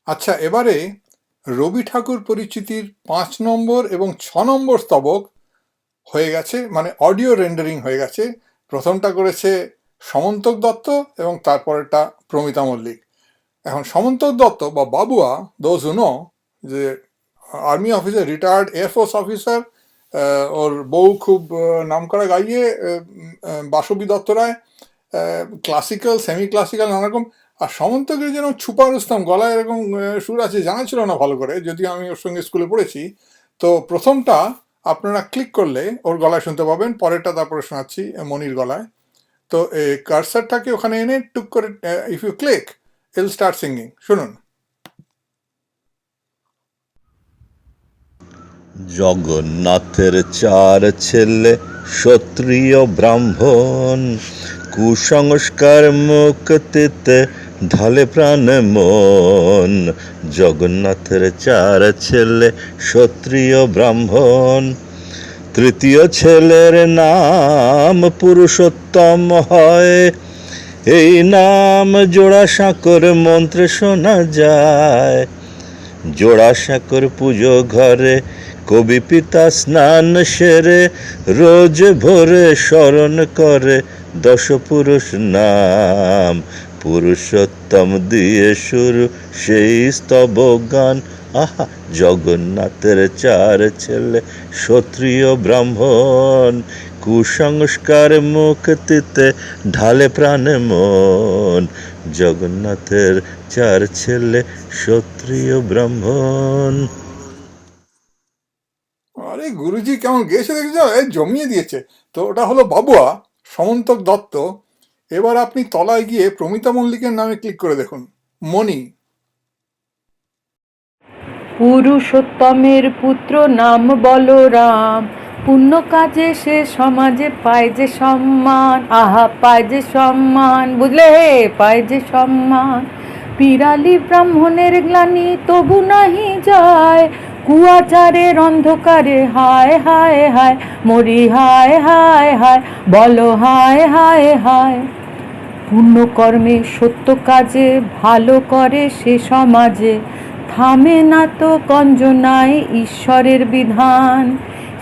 আচ্ছা, এবারে রবি ঠাকুর পরিচিতির 5 নম্বর এবং 6 নম্বর স্তবক হয়ে গেছে, মানে অডিও রেন্ডারিং হয়ে গেছে। প্রথমটা করেছে সমন্তক দত্ত এবং তারপরেরটা প্রমিতা মল্লিক। এখন সমন্তক দত্ত বা বাবুয়া, দোজ হু নো, যে army officer, retired air force officer, ওর বউ খুব নামকরা গাইয়ে, Basabi Dutta Roy, classical, semi classical, নানারকম। আর সমন্তকের যেন ছুপা রুস্তম, গলায় এরকম সুর আছে, জানা ছিল না ভালো করে, যদিও আমি ওর সঙ্গে স্কুলে পড়েছি। তো প্রথমটা আপনারা ক্লিক করলে ওর গলায় শুনতে পাবেন, পরেরটা তারপরে শোনাচ্ছি মনির গলায়। তো কার্সারটাকে ওখানে এনে টুক করে, if you click, I'll start singing. শুনুন। জগন্নাথের 4 ছেলে ক্ষত্রিয় ব্রাহ্মণ, কুসংস্কার মুক্তিতে ঢালে প্রাণ মন। জগন্নাথের 4 ছেলে ক্ষত্রিয় ব্রাহ্মণ, তৃতীয় ছেলের নাম পুরুষোত্তম হয়। এই নাম জোড়াসাঁকোর মন্ত্রে শোনা যায়। জোড়াসাঁকোর পুজো ঘরে কবি পিতা স্নান সেরে রোজ ভোরে স্মরণ করে 10 পুরুষ নাম। পুরুষোত্তম দিয়ে শুরু সেই স্তব গান। আহা, জগন্নাথের 4 ছেলে ক্ষত্রিয় ব্রাহ্মণ, কুসংস্কার মুক্তিতে ঢালে প্রাণ মন। জগন্নাথের 4 ছেলে ক্ষত্রিয় ব্রাহ্মণ। আরে গুরুজি কেমন গেয়েছে দেখেছ, জমিয়ে দিয়েছে। তো ওটা হলো বাবুয়া, সমন্তক দত্ত। এবার আপনি তলায় গিয়ে প্রমিতা মল্লিকের নামে ক্লিক করে দেখুন, মণি। পুরুষোত্তমের পুত্র নাম বলরাম, পুণ্য কাজে সে সমাজে পায় যে সম্মান। আহা, পায় যে সম্মান, বুঝলে হে, পায় যে সম্মান। পিরালি ব্রাহ্মণের গ্লানি তবু নাহি যায়, কুয়াচারের অন্ধকারে হায় হায় হায় মরি, হায় হায় হায় বলো, হায় হায় হায়। পুণ্যকর্মে সত্য কাজে ভালো করে সে সমাজে, থামে না তো গঞ্জনায় ঈশ্বরের বিধান।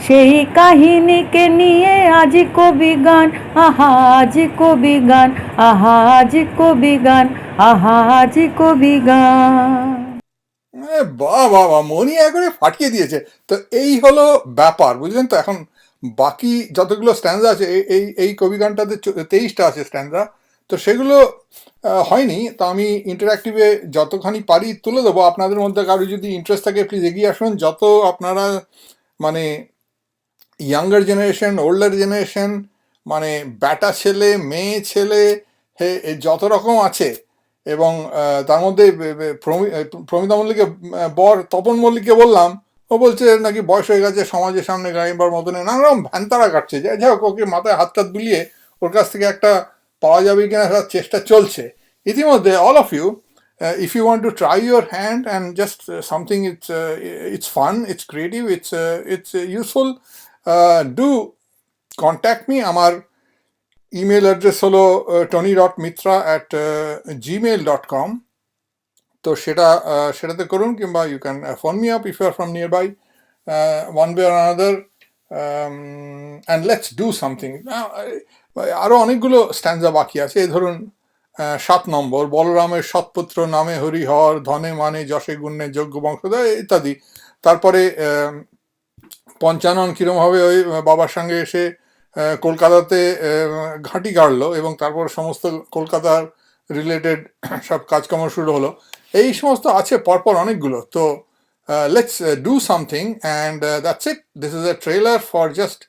সেই কাহিনীকে নিয়ে আজি কবি গান, আহা আজি কবি গান, আহা আজি কবি গান, আহা আজি কবি গান। বাহ বাহ বাহ, মনি একবারে ফাটিয়ে দিয়েছে। তো এই হলো ব্যাপার, বুঝলেন তো। এখন বাকি যতগুলো স্ট্যান্ডা আছে, এই এই কবি গানটাতে 23টা আছে স্ট্যান্ডা। তো সেগুলো হয়নি, তো আমি ইন্টারঅ্যাক্টিভে যতখানি পারি তুলে দেবো। আপনাদের মধ্যে কারো যদি ইন্টারেস্ট থাকে প্লিজ এগিয়ে আসুন। যত আপনারা মানে ইয়াঙ্গার জেনারেশন, ওল্ডার জেনারেশন, মানে ব্যাটা ছেলে, মেয়ে ছেলে, হে যত রকম আছে। এবং তার মধ্যে প্রমিতা মল্লিকের বর তপন মল্লিককে বললাম, ও বলছে নাকি বয়স হয়ে গেছে, সমাজের সামনে গাড়িবার মতনে নানা রকম ভ্যানতারা কাটছে। যাই হোক, ওকে মাথায় হাত টাত বুলিয়ে ওর কাছ থেকে একটা পাওয়া যাবে কিনা তার চেষ্টা চলছে ইতিমধ্যে। All of you, if you want to try your hand and just something, it's fun, it's creative, it's useful, do contact me. আমার ইমেল অ্যাড্রেস হলো tony.mitra@gmail.com। তো সেটাতে করুন, কিংবা you can phone me up if you are from nearby, one way or another, and let's do something. আরও অনেকগুলো স্ট্যান্ডা বাকি আছে। এই ধরুন 7 নম্বর, বলরামের সৎপুত্র নামে হরিহর, ধনে মানে যশে গুণে যোগ্য বংশধর, ইত্যাদি। তারপরে পঞ্চানন কিরমভাবে ওই বাবার সঙ্গে এসে কলকাতাতে ঘাঁটি গাড়লো, এবং তারপর সমস্ত কলকাতার রিলেটেড সব কাজকর্ম শুরু হলো। এই সমস্ত আছে পরপর অনেকগুলো। তো let's do something, and that's it. This is a trailer for just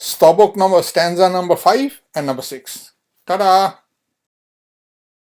স্তবক number, stanza number 5 and number 6. Ta-da!